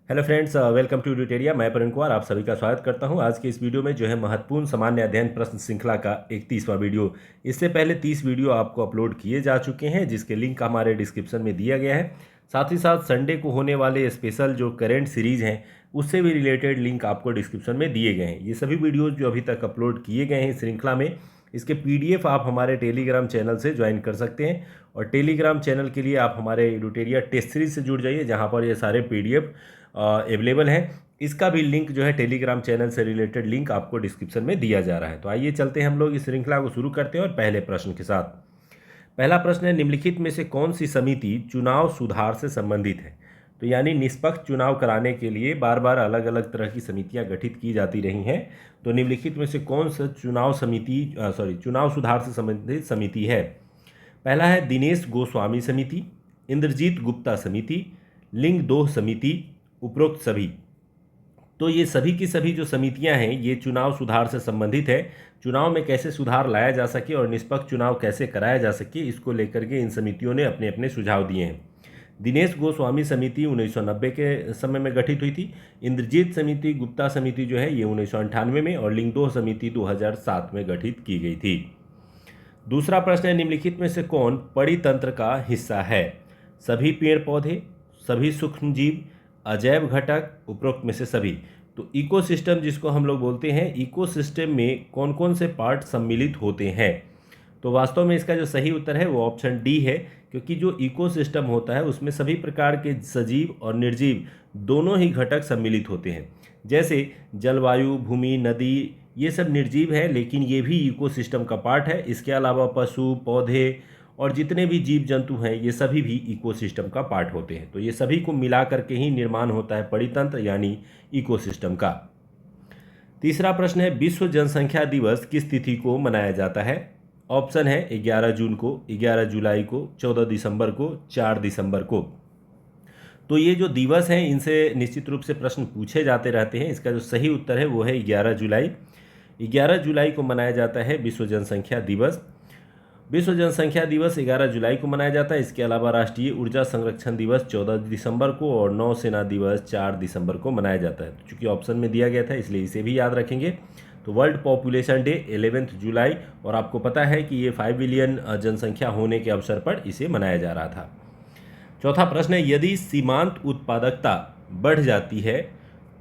Hello friends, welcome to tutorial. मैं प्रवीण कुमार आप सभी का स्वागत करता हूं। आज के इस वीडियो में जो है महत्वपूर्ण सामान्य अध्ययन प्रश्न श्रृंखला का 31वां वीडियो। इससे पहले 30 वीडियो आपको अपलोड किए जा चुके हैं, जिसके लिंक हमारे डिस्क्रिप्शन में दिया गया है। साथ ही साथ संडे को होने वाले स्पेशल जो करेंट सीरीज़ हैं उससे भी रिलेटेड लिंक आपको डिस्क्रिप्शन में दिए गए हैं। ये सभी वीडियोज़ जो अभी तक अपलोड किए गए हैं इस श्रृंखला में, इसके PDF आप हमारे टेलीग्राम चैनल से ज्वाइन कर सकते हैं। और टेलीग्राम चैनल के लिए आप हमारे ट्यूटोरियल टेस्ट सीरीज से जुड़ जाइए, जहाँ पर ये सारे PDF अवेलेबल है। इसका भी लिंक जो है टेलीग्राम चैनल से रिलेटेड लिंक आपको डिस्क्रिप्शन में दिया जा रहा है। तो आइए चलते हैं, हम लोग इस श्रृंखला को शुरू करते हैं और पहले प्रश्न के साथ। पहला प्रश्न है, निम्नलिखित में से कौन सी समिति चुनाव सुधार से संबंधित है? तो यानी निष्पक्ष चुनाव कराने के लिए बार बार अलग अलग तरह की समितियां गठित की जाती रही हैं। तो निम्नलिखित में से कौन सा चुनाव सुधार से संबंधित समिति है? पहला है दिनेश गोस्वामी समिति, इंद्रजीत गुप्ता समिति, लिंग दोह समिति, उपरोक्त सभी। तो ये सभी की सभी जो समितियां हैं ये चुनाव सुधार से संबंधित है। चुनाव में कैसे सुधार लाया जा सके और निष्पक्ष चुनाव कैसे कराया जा सके, इसको लेकर के इन समितियों ने अपने अपने सुझाव दिए हैं। दिनेश गोस्वामी समिति 1990 के समय में गठित हुई थी। इंद्रजीत समिति गुप्ता समिति जो है ये 1998 में, और लिंगदोह समिति 2007 में गठित की गई थी। दूसरा प्रश्न है, निम्नलिखित में से कौन परितंत्र का हिस्सा है? सभी पेड़ पौधे, सभी सूक्ष्म जीव, अजैव घटक, उपरोक्त में से सभी। तो इकोसिस्टम जिसको हम लोग बोलते हैं, इकोसिस्टम में कौन कौन से पार्ट सम्मिलित होते हैं? तो वास्तव में इसका जो सही उत्तर है वो ऑप्शन डी है, क्योंकि जो इकोसिस्टम होता है उसमें सभी प्रकार के सजीव और निर्जीव दोनों ही घटक सम्मिलित होते हैं। जैसे जलवायु, भूमि, नदी, ये सब निर्जीव है लेकिन ये भी इकोसिस्टम का पार्ट है। इसके अलावा पशु, पौधे और जितने भी जीव जंतु हैं ये सभी भी इकोसिस्टम का पार्ट होते हैं। तो ये सभी को मिला करके ही निर्माण होता है परितंत्र यानी इकोसिस्टम का। तीसरा प्रश्न है, विश्व जनसंख्या दिवस किस तिथि को मनाया जाता है? ऑप्शन है 11 जून को, 11 जुलाई को, 14 दिसंबर को, 4 दिसंबर को। तो ये जो दिवस हैं इनसे निश्चित रूप से प्रश्न पूछे जाते रहते हैं। इसका जो सही उत्तर है वो है 11 जुलाई। 11 जुलाई को मनाया जाता है विश्व जनसंख्या दिवस। विश्व जनसंख्या दिवस 11 जुलाई को मनाया जाता है। इसके अलावा राष्ट्रीय ऊर्जा संरक्षण दिवस 14 दिसंबर को और नौसेना दिवस 4 दिसंबर को मनाया जाता है। तो चूँकि ऑप्शन में दिया गया था इसलिए इसे भी याद रखेंगे। तो वर्ल्ड पॉपुलेशन डे 11 जुलाई, और आपको पता है कि ये 5 बिलियन जनसंख्या होने के अवसर पर इसे मनाया जा रहा था। चौथा प्रश्न है, यदि सीमांत उत्पादकता बढ़ जाती है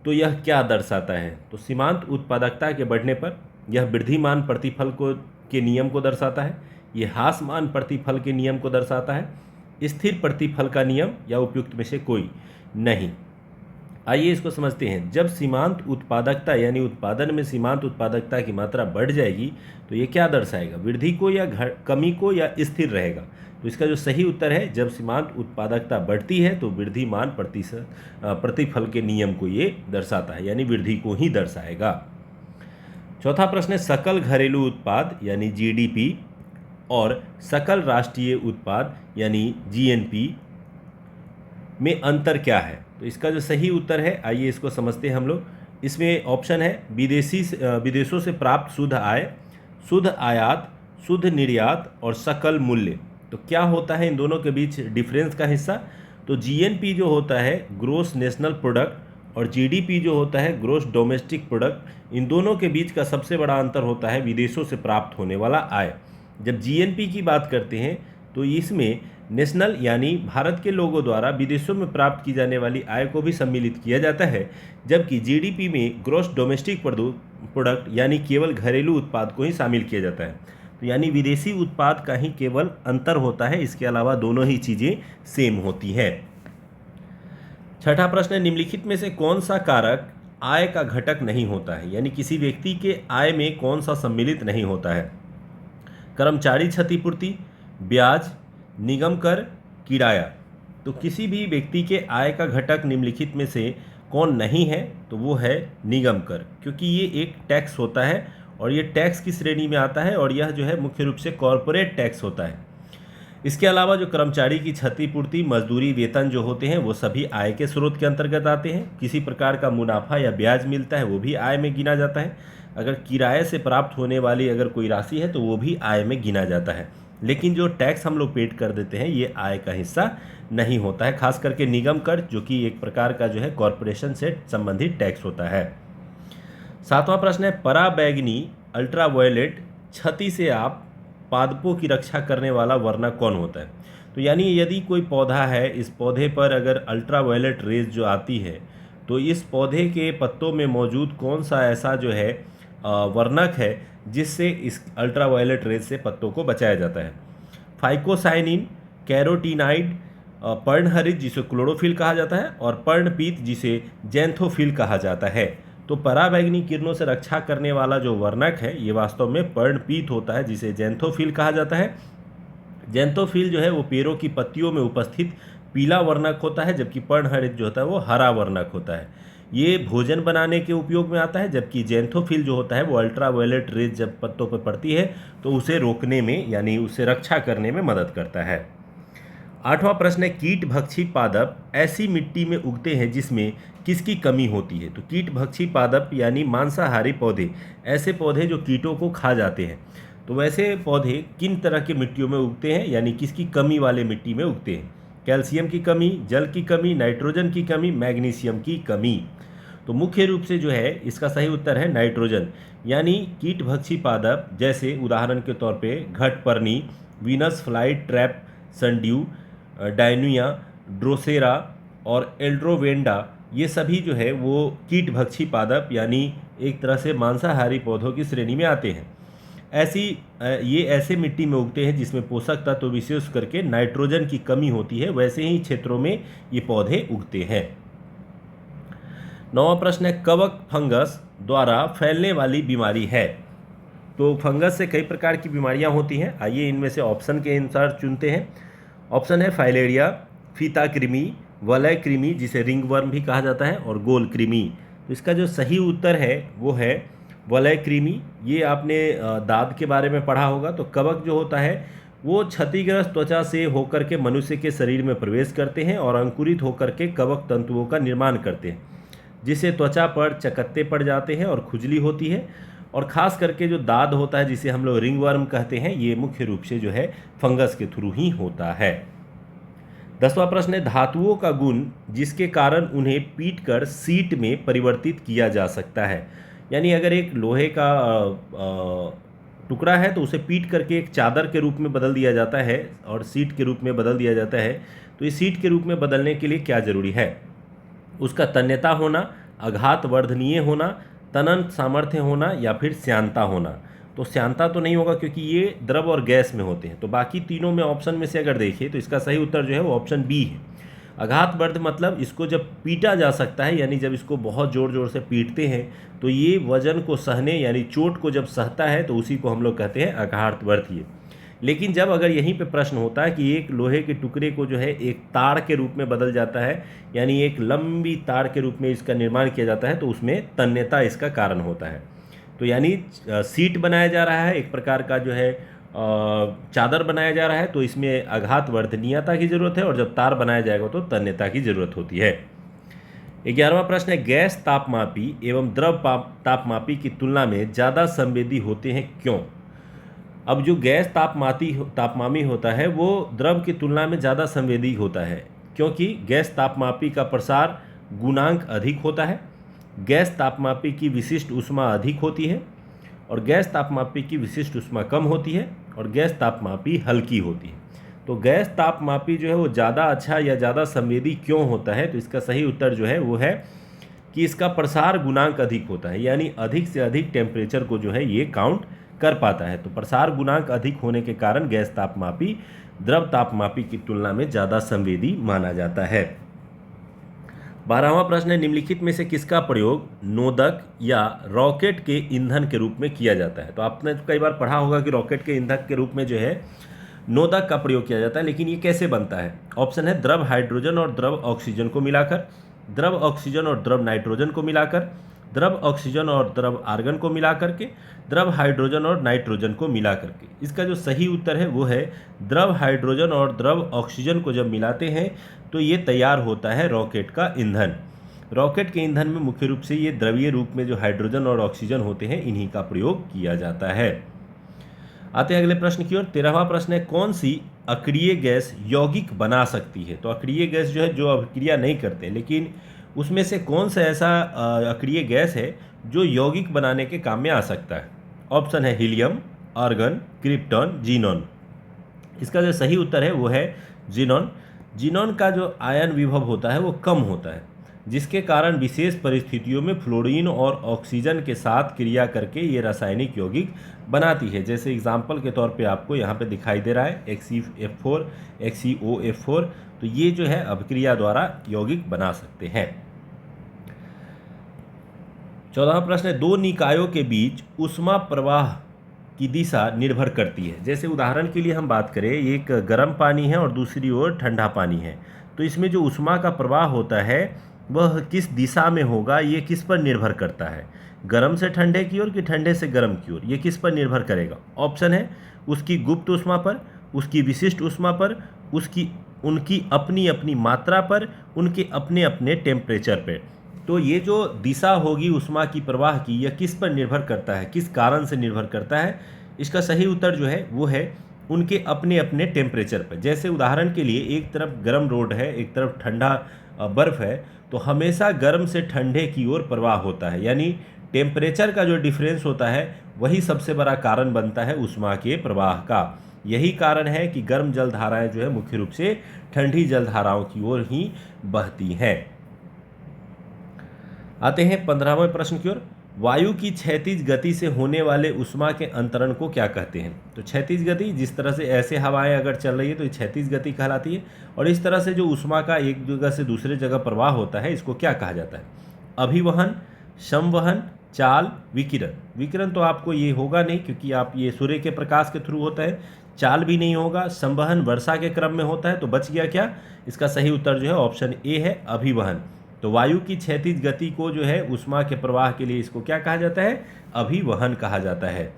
तो यह क्या दर्शाता है? तो सीमांत उत्पादकता के बढ़ने पर यह वृद्धिमान प्रतिफल के नियम को दर्शाता है, ये ह्रासमान प्रतिफल के नियम को दर्शाता है, स्थिर प्रतिफल का नियम, या उपयुक्त में से कोई नहीं। आइए इसको समझते हैं। जब सीमांत उत्पादकता यानी उत्पादन में सीमांत उत्पादकता की मात्रा बढ़ जाएगी तो ये क्या दर्शाएगा? वृद्धि को या कमी को या स्थिर रहेगा? तो इसका जो सही उत्तर है, जब सीमांत उत्पादकता बढ़ती है तो वृद्धिमान प्रतिफल के नियम को ये दर्शाता है, यानी वृद्धि को ही दर्शाएगा। चौथा प्रश्न है, सकल घरेलू उत्पाद यानी GDP और सकल राष्ट्रीय उत्पाद यानी GNP में अंतर क्या है? तो इसका जो सही उत्तर है, आइए इसको समझते हैं हम लोग। इसमें ऑप्शन है विदेशों से प्राप्त शुद्ध आय, शुद्ध आयात, शुद्ध निर्यात और सकल मूल्य। तो क्या होता है इन दोनों के बीच डिफरेंस का हिस्सा? तो GNP जो होता है ग्रोस नेशनल प्रोडक्ट और GDP जो होता है ग्रोस डोमेस्टिक प्रोडक्ट, इन दोनों के बीच का सबसे बड़ा अंतर होता है विदेशों से प्राप्त होने वाला आय। जब GNP की बात करते हैं तो इसमें नेशनल यानी भारत के लोगों द्वारा विदेशों में प्राप्त की जाने वाली आय को भी सम्मिलित किया जाता है, जबकि GDP में ग्रॉस डोमेस्टिक प्रोडक्ट यानी केवल घरेलू उत्पाद को ही शामिल किया जाता है। तो यानी विदेशी उत्पाद का ही केवल अंतर होता है, इसके अलावा दोनों ही चीज़ें सेम होती हैं। छठा प्रश्न है, निम्नलिखित में से कौन सा कारक आय का घटक नहीं होता है? यानी किसी व्यक्ति के आय में कौन सा सम्मिलित नहीं होता है? कर्मचारी क्षतिपूर्ति, ब्याज, निगम कर, किराया। तो किसी भी व्यक्ति के आय का घटक निम्नलिखित में से कौन नहीं है? तो वो है निगम कर, क्योंकि ये एक टैक्स होता है और ये टैक्स की श्रेणी में आता है और यह जो है मुख्य रूप से कॉरपोरेट टैक्स होता है। इसके अलावा जो कर्मचारी की क्षतिपूर्ति, मजदूरी, वेतन जो होते हैं वो सभी आय के स्रोत के अंतर्गत आते हैं। किसी प्रकार का मुनाफा या ब्याज मिलता है वो भी आय में गिना जाता है। अगर किराए से प्राप्त होने वाली अगर कोई राशि है तो वो भी आय में गिना जाता है। लेकिन जो टैक्स हम लोग पेड कर देते हैं ये आय का हिस्सा नहीं होता है, खास करके निगम कर जो कि एक प्रकार का जो है कॉरपोरेशन से संबंधित टैक्स होता है। 7वां प्रश्न है, पराबैंगनी अल्ट्रावायलेट क्षति से आप पादपों की रक्षा करने वाला वर्णक कौन होता है? तो यानी यदि कोई पौधा है, इस पौधे पर अगर अल्ट्रावायलेट रेज जो आती है तो इस पौधे के पत्तों में मौजूद कौन सा ऐसा जो है वर्णक है जिससे इस अल्ट्रावायलेट रेज से पत्तों को बचाया जाता है? फाइकोसाइनिन, कैरोटीनाइड, पर्णहरित जिसे क्लोरोफिल कहा जाता है, और पर्णपीत जिसे जैंथोफिल कहा जाता है। तो पराबैंगनी किरणों से रक्षा करने वाला जो वर्णक है ये वास्तव में पर्णपीत होता है जिसे जैंथोफिल कहा जाता है। जैंथोफिल जो है वो पेड़ों की पत्तियों में उपस्थित पीला वर्णक होता है, जबकि पर्णहरित जो होता है वो हरा वर्णक होता है। ये भोजन बनाने के उपयोग में आता है, जबकि जैंथोफिल जो होता है वो अल्ट्रावायलेट रेज जब पत्तों पर पड़ती है तो उसे रोकने में यानी उसे रक्षा करने में मदद करता है। 8वां प्रश्न है, कीट भक्षी पादप ऐसी मिट्टी में उगते हैं जिसमें किसकी कमी होती है? तो कीट भक्षी पादप यानी मांसाहारी पौधे, ऐसे पौधे जो कीटों को खा जाते हैं, तो वैसे पौधे किन तरह की मिट्टियों में उगते हैं यानी किसकी कमी वाले मिट्टी में उगते हैं? कैल्शियम की कमी, जल की कमी, नाइट्रोजन की कमी, मैग्नीशियम की कमी। तो मुख्य रूप से जो है इसका सही उत्तर है नाइट्रोजन। यानी कीट भक्षी पादप जैसे उदाहरण के तौर पे घटपर्णी, वीनस फ्लाई ट्रैप, सनड्यू, डायनुया, ड्रोसेरा और एल्ड्रोवेंडा, ये सभी जो है वो कीट भक्षी पादप यानी एक तरह से मांसाहारी पौधों की श्रेणी में आते हैं। ये ऐसे मिट्टी में उगते हैं जिसमें पोषक तत्व विशेष करके नाइट्रोजन की कमी होती है, वैसे ही क्षेत्रों में ये पौधे उगते हैं। 9वां प्रश्न है, कवक फंगस द्वारा फैलने वाली बीमारी है? तो फंगस से कई प्रकार की बीमारियां होती हैं, आइए इनमें से ऑप्शन के अनुसार चुनते हैं। ऑप्शन है फाइलेरिया, फीता कृमि, वलय कृमि जिसे रिंगवर्म भी कहा जाता है, और गोल कृमि। तो इसका जो सही उत्तर है वो है वलय कृमि। ये आपने दाद के बारे में पढ़ा होगा। तो कवक जो होता है वो क्षतिग्रस्त त्वचा से होकर के मनुष्य के शरीर में प्रवेश करते हैं और अंकुरित होकर के कवक तंतुओं का निर्माण करते हैं, जिससे त्वचा पर चकत्ते पड़ जाते हैं और खुजली होती है। और ख़ास करके जो दाद होता है जिसे हम लोग रिंगवर्म कहते हैं, ये मुख्य रूप से जो है फंगस के थ्रू ही होता है। 10वां प्रश्न है, धातुओं का गुण जिसके कारण उन्हें पीटकर सीट में परिवर्तित किया जा सकता है? यानी अगर एक लोहे का टुकड़ा है तो उसे पीट करके एक चादर के रूप में बदल दिया जाता है और सीट के रूप में बदल दिया जाता है। तो इस सीट के रूप में बदलने के लिए क्या जरूरी है? उसका तन्यता होना, आघात वर्धनीय होना, तनन सामर्थ्य होना, या फिर श्यानता होना। तो श्यानता तो नहीं होगा क्योंकि ये द्रव और गैस में होते हैं। तो बाकी तीनों में ऑप्शन में से अगर देखिए तो इसका सही उत्तर जो है वो ऑप्शन बी है। आघात वर्ध मतलब इसको जब पीटा जा सकता है, यानी जब इसको बहुत ज़ोर ज़ोर से पीटते हैं तो ये वजन को सहने यानी चोट को जब सहता है तो उसी को हम लोग कहते हैं आघात वर्धीय। लेकिन जब अगर यहीं पे प्रश्न होता है कि एक लोहे के टुकड़े को जो है एक तार के रूप में बदल जाता है, यानी एक लंबी तार के रूप में इसका निर्माण किया जाता है, तो उसमें तन्यता इसका कारण होता है। तो यानी सीट बनाया जा रहा है, एक प्रकार का जो है चादर बनाया जा रहा है, तो इसमें आघात वर्धनीयता की जरूरत है, और जब तार बनाया जाएगा तो तन्यता की जरूरत होती है। 11वां प्रश्न है, गैस तापमापी एवं द्रव तापमापी की तुलना में ज़्यादा संवेदी होते हैं, क्यों? अब जो गैस तापमापी होता है वो द्रव की तुलना में ज़्यादा संवेदी होता है, क्योंकि गैस तापमापी का प्रसार गुणांक अधिक होता है, गैस तापमापी की विशिष्ट ऊष्मा अधिक होती है, और गैस तापमापी की विशिष्ट ऊष्मा कम होती है, और गैस तापमापी हल्की होती है। तो गैस तापमापी जो है वो ज़्यादा अच्छा या ज़्यादा संवेदी क्यों होता है? तो इसका सही उत्तर जो है वो है कि इसका प्रसार गुणांक अधिक होता है, यानी अधिक से अधिक टेम्परेचर को जो है ये काउंट कर पाता है। तो प्रसार गुणांक अधिक होने के कारण गैस तापमापी द्रव तापमापी की तुलना में ज़्यादा संवेदी माना जाता है। 12वां प्रश्न है, निम्नलिखित में से किसका प्रयोग नोदक या रॉकेट के ईंधन के रूप में किया जाता है? तो आपने कई बार पढ़ा होगा कि रॉकेट के ईंधन के रूप में जो है नोदक का प्रयोग किया जाता है, लेकिन ये कैसे बनता है? ऑप्शन है द्रव हाइड्रोजन और द्रव ऑक्सीजन को मिलाकर, द्रव ऑक्सीजन और द्रव नाइट्रोजन को मिलाकर, द्रव ऑक्सीजन और द्रव आर्गन को मिला करके, द्रव हाइड्रोजन और नाइट्रोजन को मिला करके। इसका जो सही उत्तर है वो है द्रव हाइड्रोजन और द्रव ऑक्सीजन को जब मिलाते हैं तो ये तैयार होता है रॉकेट का ईंधन। रॉकेट के ईंधन में मुख्य रूप से ये द्रवीय रूप में जो हाइड्रोजन और ऑक्सीजन होते हैं इन्हीं का प्रयोग किया जाता है। आते हैं अगले प्रश्न की ओर। 13वां प्रश्न है, कौन सी अक्रिय गैस यौगिक बना सकती है? तो अक्रिय गैस जो है, जो अभिक्रिया नहीं करते, लेकिन उसमें से कौन सा ऐसा अक्रिय गैस है जो यौगिक बनाने के काम में आ सकता है? ऑप्शन है हीलियम, आर्गन, क्रिप्टॉन, जीनॉन। इसका जो सही उत्तर है वो है जीनॉन। जीनॉन का जो आयन विभव होता है वो कम होता है, जिसके कारण विशेष परिस्थितियों में फ्लोरीन और ऑक्सीजन के साथ क्रिया करके ये रासायनिक यौगिक बनाती है। जैसे एग्जाम्पल के तौर पे आपको यहाँ पे दिखाई दे रहा है XeF4, XeOF4। तो ये जो है अभिक्रिया द्वारा यौगिक बना सकते हैं। 14वां प्रश्न है, दो निकायों के बीच ऊष्मा प्रवाह की दिशा निर्भर करती है। जैसे उदाहरण के लिए हम बात करें, एक गर्म पानी है और दूसरी ओर ठंडा पानी है, तो इसमें जो ऊष्मा का प्रवाह होता है वह किस दिशा में होगा, ये किस पर निर्भर करता है? गर्म से ठंडे की ओर कि ठंडे से गर्म की ओर, ये किस पर निर्भर करेगा? ऑप्शन है उसकी गुप्त ऊष्मा पर, उसकी विशिष्ट ऊष्मा पर, उनकी अपनी अपनी मात्रा पर, उनके अपने अपने टेम्परेचर पर। तो ये जो दिशा होगी ऊष्मा की प्रवाह की, यह किस पर निर्भर करता है, किस कारण से निर्भर करता है? इसका सही उत्तर जो है वो है उनके अपने अपने टेम्परेचर पर। जैसे उदाहरण के लिए, एक तरफ गर्म रोड है, एक तरफ ठंडा बर्फ़ है, तो हमेशा गर्म से ठंडे की ओर प्रवाह होता है। यानी टेम्परेचर का जो डिफरेंस होता है वही सबसे बड़ा कारण बनता है ऊष्मा के प्रवाह का। यही कारण है कि गर्म जल धाराएँ जो है मुख्य रूप से ठंडी जल धाराओं की ओर ही बहती हैं। आते हैं 15वें प्रश्न की ओर। वायु की क्षैतिज गति से होने वाले ऊष्मा के अंतरण को क्या कहते हैं? तो क्षैतिज गति, जिस तरह से ऐसे हवाएं अगर चल रही है तो ये क्षैतिज गति कहलाती है। और इस तरह से जो ऊष्मा का एक जगह से दूसरे जगह प्रवाह होता है, इसको क्या कहा जाता है? अभिवहन, संवहन, चाल, विकिरण। विकिरण तो आपको ये होगा नहीं, क्योंकि आप ये सूर्य के प्रकाश के थ्रू होता है। चाल भी नहीं होगा। संवहन वर्षा के क्रम में होता है। तो बच गया क्या? इसका सही उत्तर जो है ऑप्शन ए है, अभिवहन। तो वायु की क्षैतिज गति को जो है ऊष्मा के प्रवाह के लिए इसको क्या कहा जाता है? अभिवहन कहा जाता है।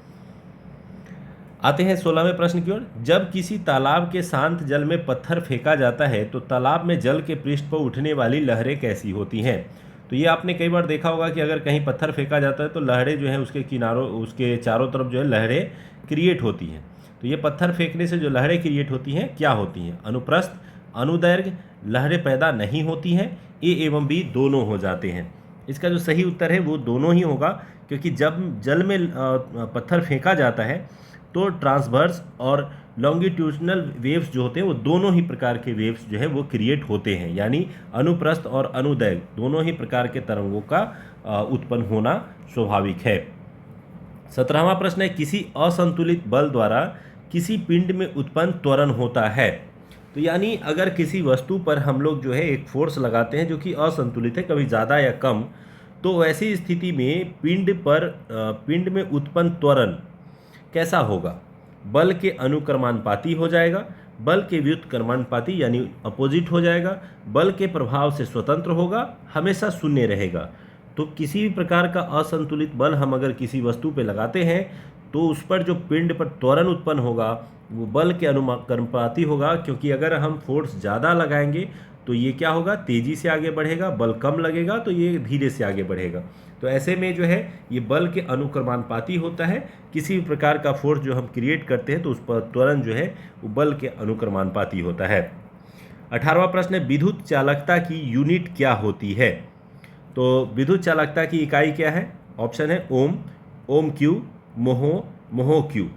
आते हैं 16वें प्रश्न की ओर। जब किसी तालाब के शांत जल में पत्थर फेंका जाता है तो तालाब में जल के पृष्ठ पर उठने वाली लहरें कैसी होती हैं? तो ये आपने कई बार देखा होगा कि अगर कहीं पत्थर फेंका जाता है तो लहरें जो हैं उसके किनारों, उसके चारों तरफ जो है लहरें क्रिएट होती हैं। तो ये पत्थर फेंकने से जो लहरें क्रिएट होती हैं क्या होती हैं? अनुप्रस्थ, अनुदैर्घ्य लहरें पैदा नहीं होती हैं। ए एवं बी दोनों हो जाते हैं। इसका जो सही उत्तर है वो दोनों ही होगा, क्योंकि जब जल में पत्थर फेंका जाता है तो ट्रांसवर्स और लॉन्गिट्यूडनल वेव्स जो होते हैं वो दोनों ही प्रकार के वेव्स जो है वो क्रिएट होते हैं। यानी अनुप्रस्थ और अनुदैर्घ्य दोनों ही प्रकार के तरंगों का उत्पन्न होना स्वाभाविक है। 17वां प्रश्न है, किसी असंतुलित बल द्वारा किसी पिंड में उत्पन्न त्वरण होता है। तो यानी अगर किसी वस्तु पर हम लोग जो है एक फोर्स लगाते हैं जो कि असंतुलित है, कभी ज़्यादा या कम, तो ऐसी स्थिति में पिंड में उत्पन्न त्वरण कैसा होगा? बल के अनुक्रमानुपाती हो जाएगा, बल के व्युत्क्रमानुपाती यानी अपोजिट हो जाएगा, बल के प्रभाव से स्वतंत्र होगा, हमेशा शून्य रहेगा। तो किसी भी प्रकार का असंतुलित बल हम अगर किसी वस्तु पे लगाते हैं तो उस पर जो पिंड पर त्वरण उत्पन्न होगा वो बल के अनुक्रमानुपाती होगा, क्योंकि अगर हम फोर्स ज़्यादा लगाएंगे तो ये क्या होगा? तेज़ी से आगे बढ़ेगा। बल कम लगेगा तो ये धीरे से आगे बढ़ेगा। तो ऐसे में जो है ये बल के अनुक्रमानुपाती होता है। किसी भी प्रकार का फोर्स जो हम क्रिएट करते हैं तो उस पर त्वरण जो है वो बल के अनुक्रमानुपाती होता है। 18वां प्रश्न है, विद्युत चालकता की यूनिट क्या होती है? तो विद्युत चालकता की इकाई क्या है? ऑप्शन है ओम, ओम क्यू, मोहो, मोहो क्यू।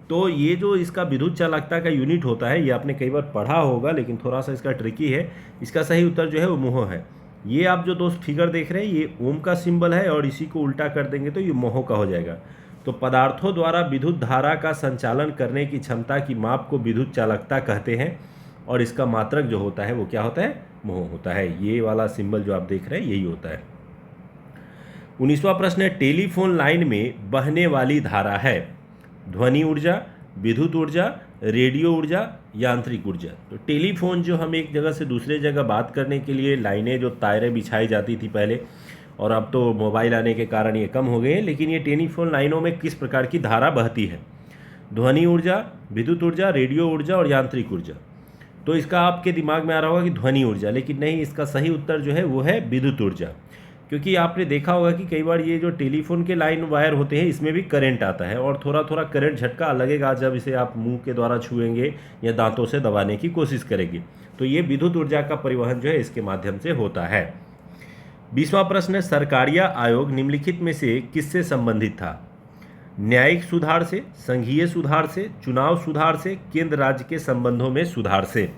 तो ये जो इसका विद्युत चालकता का यूनिट होता है ये आपने कई बार पढ़ा होगा, लेकिन थोड़ा सा इसका ट्रिकी है। इसका सही उत्तर जो है वो मोहो है। ये आप जो दोस्त फिगर देख रहे हैं ये ओम का सिंबल है और इसी को उल्टा कर देंगे तो ये मोहो का हो जाएगा। तो पदार्थों द्वारा विद्युत धारा का संचालन करने की क्षमता की माप को विद्युत चालकता कहते हैं और इसका मात्रक जो होता है वो क्या होता है? मोह होता है। ये वाला सिंबल जो आप देख रहे हैं यही होता है। 19वां प्रश्न है, टेलीफोन लाइन में बहने वाली धारा है ध्वनि ऊर्जा, विद्युत ऊर्जा, रेडियो ऊर्जा, यांत्रिक ऊर्जा। तो टेलीफोन जो हम एक जगह से दूसरे जगह बात करने के लिए लाइनें जो तारें बिछाई जाती थी पहले, और अब तो मोबाइल आने के कारण ये कम हो गए हैं, लेकिन ये टेलीफोन लाइनों में किस प्रकार की धारा बहती है? ध्वनि ऊर्जा, विद्युत ऊर्जा, रेडियो ऊर्जा और यांत्रिक ऊर्जा। तो इसका आपके दिमाग में आ रहा होगा कि ध्वनि ऊर्जा, लेकिन नहीं, इसका सही उत्तर जो है वो है विद्युत ऊर्जा। क्योंकि आपने देखा होगा कि कई बार ये जो टेलीफोन के लाइन वायर होते हैं इसमें भी करंट आता है और थोड़ा थोड़ा करंट झटका लगेगा जब इसे आप मुंह के द्वारा छुएंगे या दांतों से दबाने की कोशिश करेंगे। तो ये विद्युत ऊर्जा का परिवहन जो है इसके माध्यम से होता है। 20वां प्रश्न है, सरकारिया आयोग निम्नलिखित में से किससे संबंधित था? न्यायिक सुधार से, संघीय सुधार से, चुनाव सुधार से, केंद्र राज्य के संबंधों में सुधार से।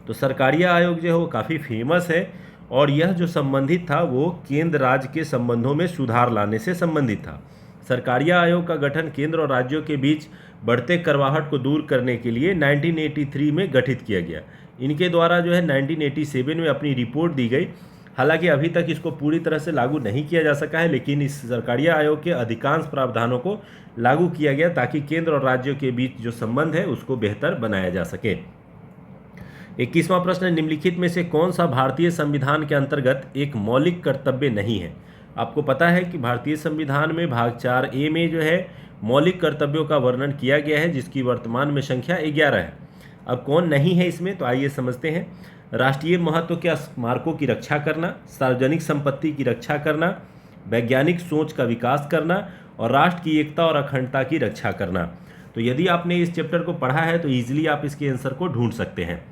तो सरकारिया आयोग जो है वो काफ़ी फेमस है और यह जो संबंधित था वो केंद्र राज्य के संबंधों में सुधार लाने से संबंधित था। सरकारिया आयोग का गठन केंद्र और राज्यों के बीच बढ़ते करवाहट को दूर करने के लिए 1983 में गठित किया गया। इनके द्वारा जो है 1987 में अपनी रिपोर्ट दी गई। हालांकि अभी तक इसको पूरी तरह से लागू नहीं किया जा सका है, लेकिन इस सरकारिया आयोग के अधिकांश प्रावधानों को लागू किया गया ताकि केंद्र और राज्यों के बीच जो संबंध है उसको बेहतर बनाया जा सके। 21वां प्रश्न, निम्नलिखित में से कौन सा भारतीय संविधान के अंतर्गत एक मौलिक कर्तव्य नहीं है? आपको पता है कि भारतीय संविधान में भाग 4A में जो है मौलिक कर्तव्यों का वर्णन किया गया है, जिसकी वर्तमान में संख्या 11 है। अब कौन नहीं है इसमें, तो आइए समझते हैं। राष्ट्रीय महत्व के स्मारकों की रक्षा करना, सार्वजनिक संपत्ति की रक्षा करना, वैज्ञानिक सोच का विकास करना और राष्ट्र की एकता और अखंडता की रक्षा करना। तो यदि आपने इस चैप्टर को पढ़ा है तो ईजिली आप इसके आंसर को ढूंढ सकते हैं।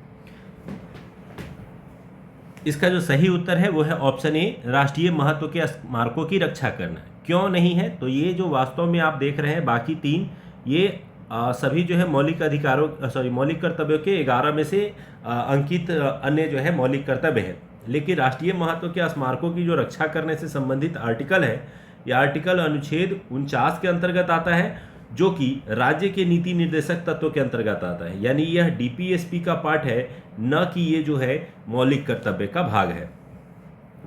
इसका जो सही उत्तर है वो है ऑप्शन ए, राष्ट्रीय महत्व के स्मारकों की रक्षा करना। क्यों नहीं है, तो ये जो वास्तव में आप देख रहे हैं बाकी 3 ये सभी जो है मौलिक अधिकारों मौलिक कर्तव्यों के 11 में से अंकित अन्य जो है मौलिक कर्तव्य है। लेकिन राष्ट्रीय महत्व के स्मारकों की जो रक्षा करने से संबंधित आर्टिकल है, यह आर्टिकल अनुच्छेद 49 के अंतर्गत आता है, जो कि राज्य के नीति निर्देशक तत्व के अंतर्गत आता है। यानी यह डीपीएसपी का पार्ट है, न कि ये जो है मौलिक कर्तव्य का भाग है।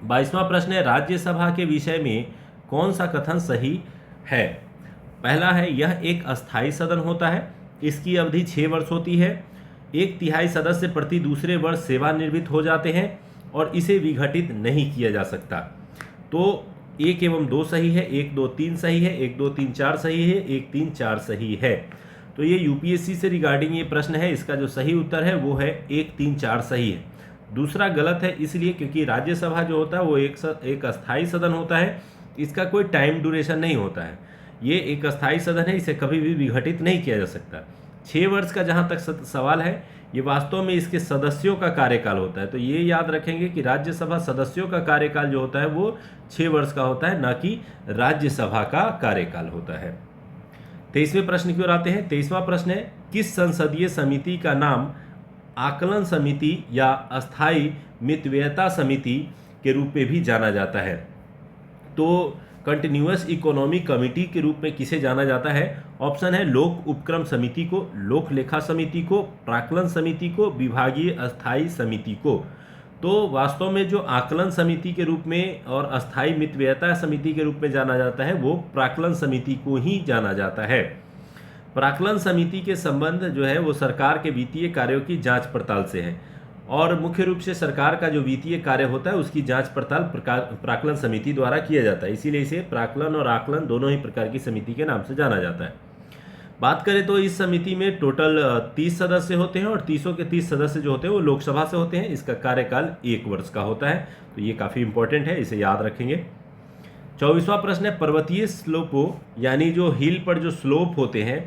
22वां प्रश्न है, राज्यसभा के विषय में कौन सा कथन सही है? पहला है, यह एक अस्थायी सदन होता है, इसकी अवधि 6 वर्ष होती है, 1/3 सदस्य प्रति दूसरे वर्ष सेवानिवृत्त हो जाते हैं और इसे विघटित नहीं किया जा सकता। तो 1 एवं 2 सही है, 1, 2, 3 सही है, 1, 2, 3, 4 सही है, 1, 3, 4 सही है। तो ये यूपीएससी से रिगार्डिंग ये प्रश्न है, इसका जो सही उत्तर है वो है 1, 3, 4 सही है। दूसरा गलत है, इसलिए क्योंकि राज्यसभा जो होता है वो एक अस्थायी सदन होता है, इसका कोई टाइम ड्यूरेशन नहीं होता है। ये एक अस्थायी सदन है, इसे कभी भी विघटित नहीं किया जा सकता। 6 वर्ष का जहाँ तक सवाल है, ये वास्तव में इसके सदस्यों का कार्यकाल होता है। तो ये याद रखेंगे कि राज्यसभा सदस्यों का कार्यकाल जो होता है वो 6 वर्ष का होता है, ना कि राज्यसभा का कार्यकाल होता है। 23वें प्रश्न की ओर आते हैं। 23वां प्रश्न है, किस संसदीय समिति का नाम आकलन समिति या अस्थायी मितव्ययता समिति के रूप में भी जाना जाता है? तो कंटिन्यूअस इकोनॉमी कमेटी के रूप में किसे जाना जाता है? ऑप्शन है लोक उपक्रम समिति को, लोक लेखा समिति को, प्राक्कलन समिति को, विभागीय अस्थायी समिति को। तो वास्तव में जो आकलन समिति के रूप में और अस्थायी मितव्ययता समिति के रूप में जाना जाता है वो प्राक्कलन समिति को ही जाना जाता है। प्राक्कलन समिति के संबंध जो है वो सरकार के वित्तीय कार्यों की जांच पड़ताल से है और मुख्य रूप से सरकार का जो वित्तीय कार्य होता है उसकी जांच पड़ताल प्राक्कलन समिति द्वारा किया जाता है, इसीलिए इसे प्राक्कलन और आकलन दोनों ही प्रकार की समिति के नाम से जाना जाता है। बात करें तो इस समिति में टोटल 30 सदस्य होते हैं और 30 के 30 सदस्य जो होते हैं वो लोकसभा से होते हैं। इसका कार्यकाल 1 वर्ष का होता है, तो ये काफ़ी इंपॉर्टेंट है, इसे याद रखेंगे। 24वां प्रश्न है, पर्वतीय स्लोपों यानी जो हिल पर जो स्लोप होते हैं,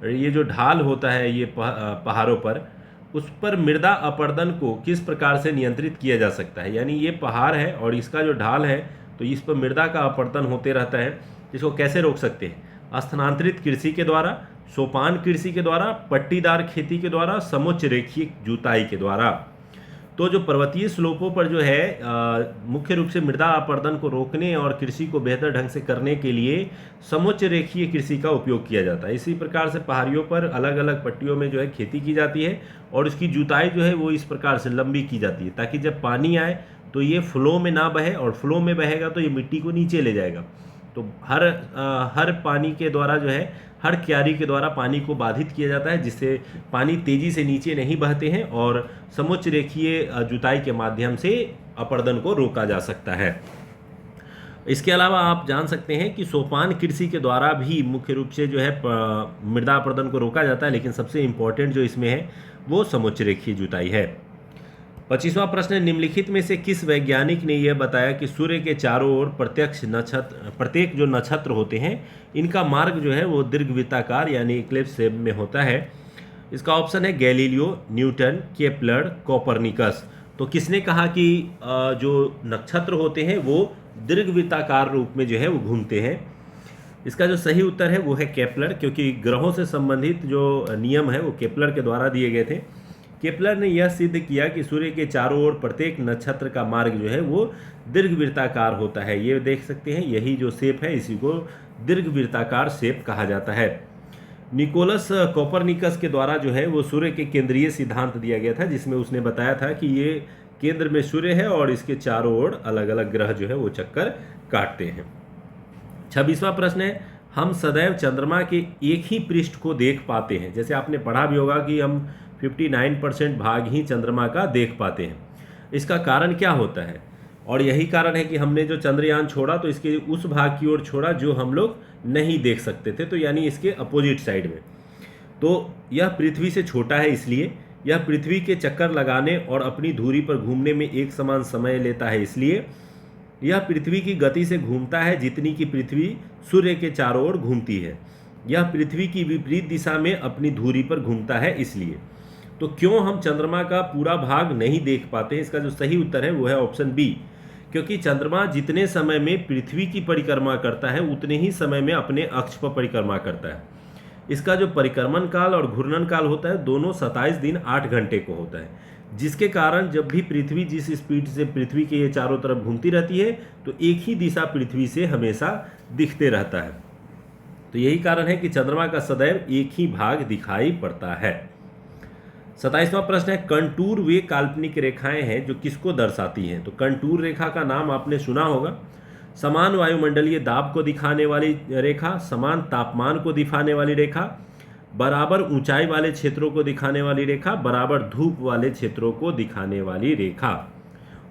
ये जो ढाल होता है ये पहाड़ों पर, उस पर मृदा अपरदन को किस प्रकार से नियंत्रित किया जा सकता है? यानी ये पहाड़ है और इसका जो ढाल है तो इस पर मृदा का अपरदन होते रहता है, इसको कैसे रोक सकते हैं? स्थानांतरित कृषि के द्वारा, सोपान कृषि के द्वारा, पट्टीदार खेती के द्वारा, समुच्च रेखीय जुताई के द्वारा। तो जो पर्वतीय स्लोपों पर जो है मुख्य रूप से मृदा अपरदन को रोकने और कृषि को बेहतर ढंग से करने के लिए समुच्च रेखीय कृषि का उपयोग किया जाता है। इसी प्रकार से पहाड़ियों पर अलग अलग पट्टियों में जो है खेती की जाती है और इसकी जुताई जो है वो इस प्रकार से लंबी की जाती है ताकि जब पानी आए तो ये फ्लो में ना बहे, और फ्लो में बहेगा तो ये मिट्टी को नीचे ले जाएगा। तो हर पानी के द्वारा जो है, हर क्यारी के द्वारा पानी को बाधित किया जाता है, जिससे पानी तेजी से नीचे नहीं बहते हैं और समुच्च रेखीय जुताई के माध्यम से अपरदन को रोका जा सकता है। इसके अलावा आप जान सकते हैं कि सोपान कृषि के द्वारा भी मुख्य रूप से जो है मृदा अपरदन को रोका जाता है, लेकिन सबसे इम्पोर्टेंट जो इसमें है वो समुच्च रेखीय जुताई है। 25वां प्रश्न है, निम्नलिखित में से किस वैज्ञानिक ने यह बताया कि सूर्य के चारों ओर प्रत्येक जो नक्षत्र होते हैं इनका मार्ग जो है वो दीर्घवृत्ताकार यानी इक्लिप्स शेप में होता है। इसका ऑप्शन है गैलीलियो, न्यूटन, केपलर, कोपरनिकस। तो किसने कहा कि जो नक्षत्र होते हैं वो दीर्घवृत्ताकार रूप में जो है वो घूमते हैं? इसका जो सही उत्तर है वो है केपलर, क्योंकि ग्रहों से संबंधित जो नियम है वो केपलर के द्वारा दिए गए थे। केपलर ने यह सिद्ध किया कि सूर्य के चारों ओर प्रत्येक नक्षत्र का मार्ग जो है वो दीर्घवृत्ताकार होता है। ये देख सकते हैं, यही जो शेप है इसी को दीर्घवृत्ताकार शेप कहा जाता है। निकोलस कोपरनिकस के द्वारा जो है वो सूर्य के केंद्रीय सिद्धांत दिया गया था, जिसमें उसने बताया था कि ये केंद्र में सूर्य है और इसके चारों ओर अलग अलग ग्रह जो है वो चक्कर काटते हैं। 26वां प्रश्न है, हम सदैव चंद्रमा के एक ही पृष्ठ को देख पाते हैं। जैसे आपने पढ़ा भी होगा कि हम 59% भाग ही चंद्रमा का देख पाते हैं। इसका कारण क्या होता है? और यही कारण है कि हमने जो चंद्रयान छोड़ा तो इसके उस भाग की ओर छोड़ा जो हम लोग नहीं देख सकते थे, तो यानी इसके अपोजिट साइड में। तो यह पृथ्वी से छोटा है, इसलिए यह पृथ्वी के चक्कर लगाने और अपनी धुरी पर घूमने में एक समान समय लेता है, इसलिए यह पृथ्वी की गति से घूमता है जितनी कि पृथ्वी सूर्य के चारों ओर घूमती है। यह पृथ्वी की विपरीत दिशा में अपनी धुरी पर घूमता है, इसलिए। तो क्यों हम चंद्रमा का पूरा भाग नहीं देख पाते? इसका जो सही उत्तर है वो है ऑप्शन बी, क्योंकि चंद्रमा जितने समय में पृथ्वी की परिक्रमा करता है उतने ही समय में अपने अक्ष पर परिक्रमा करता है। इसका जो परिक्रमण काल और घूर्णन काल होता है दोनों 27 दिन 8 घंटे को होता है, जिसके कारण जब भी पृथ्वी जिस स्पीड से पृथ्वी के ये चारों तरफ घूमती रहती है तो एक ही दिशा पृथ्वी से हमेशा दिखते रहता है। तो यही कारण है कि चंद्रमा का सदैव एक ही भाग दिखाई पड़ता है। 27वां प्रश्न है, कंटूर वे काल्पनिक रेखाएं हैं जो किसको दर्शाती हैं? तो कंटूर रेखा का नाम आपने सुना होगा। समान वायुमंडलीय दाब को दिखाने वाली रेखा, समान तापमान को दिखाने वाली रेखा, बराबर ऊंचाई वाले क्षेत्रों को दिखाने वाली रेखा, बराबर धूप वाले क्षेत्रों को दिखाने वाली रेखा।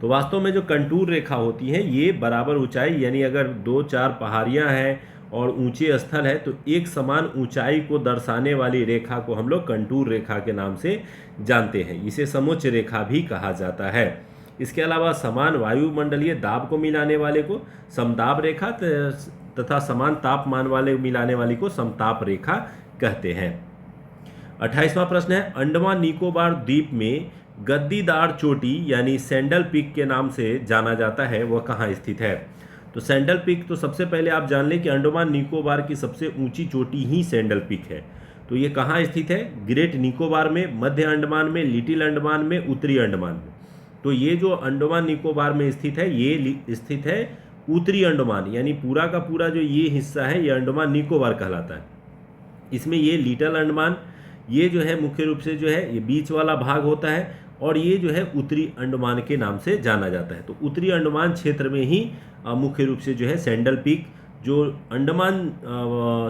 तो वास्तव में जो कंटूर रेखा होती है ये बराबर ऊंचाई, यानी अगर 2-4 पहाड़ियाँ हैं और ऊंचे स्थल है तो एक समान ऊंचाई को दर्शाने वाली रेखा को हम लोग कंटूर रेखा के नाम से जानते हैं। इसे समोच्च रेखा भी कहा जाता है। इसके अलावा समान वायुमंडलीय दाब को मिलाने वाले को समदाब रेखा तथा समान तापमान वाले मिलाने वाली को समताप रेखा कहते हैं। 28वां प्रश्न है, अंडमान निकोबार द्वीप में गद्दीदार चोटी यानी सैंडल पीक के नाम से जाना जाता है, वह कहाँ स्थित है? तो सैंडल पीक, तो सबसे पहले आप जान लें कि अंडमान निकोबार की सबसे ऊंची चोटी ही सैंडल पीक है। तो ये कहाँ स्थित है? ग्रेट निकोबार में, मध्य अंडमान में, लिटिल अंडमान में, उत्तरी अंडमान में। तो ये जो अंडमान निकोबार में स्थित है ये स्थित है उत्तरी अंडमान, यानी पूरा का पूरा जो ये हिस्सा है ये अंडमान निकोबार कहलाता है। इसमें ये लिटिल अंडमान ये जो है मुख्य रूप से जो है ये बीच वाला भाग होता है और ये जो है उत्तरी अंडमान के नाम से जाना जाता है। तो उत्तरी अंडमान क्षेत्र में ही मुख्य रूप से जो है सैंडल पीक जो अंडमान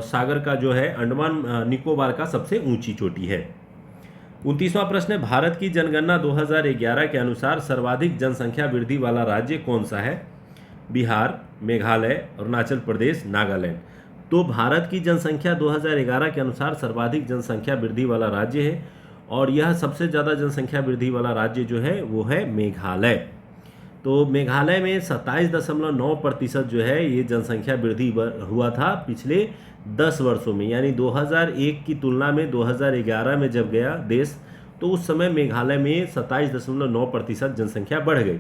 सागर का जो है अंडमान निकोबार का सबसे ऊंची चोटी है। 29वां प्रश्न है, भारत की जनगणना 2011 के अनुसार सर्वाधिक जनसंख्या वृद्धि वाला राज्य कौन सा है? बिहार, मेघालय, अरुणाचल प्रदेश, नागालैंड। तो भारत की जनसंख्या 2011 के अनुसार सर्वाधिक जनसंख्या वृद्धि वाला राज्य है और यह सबसे ज़्यादा जनसंख्या वृद्धि वाला राज्य जो है वो है मेघालय। तो मेघालय में 27.9% जो है ये जनसंख्या वृद्धि हुआ था पिछले 10 वर्षों में, यानी 2001 की तुलना में 2011 में जब गया देश तो उस समय मेघालय में 27.9% जनसंख्या बढ़ गई।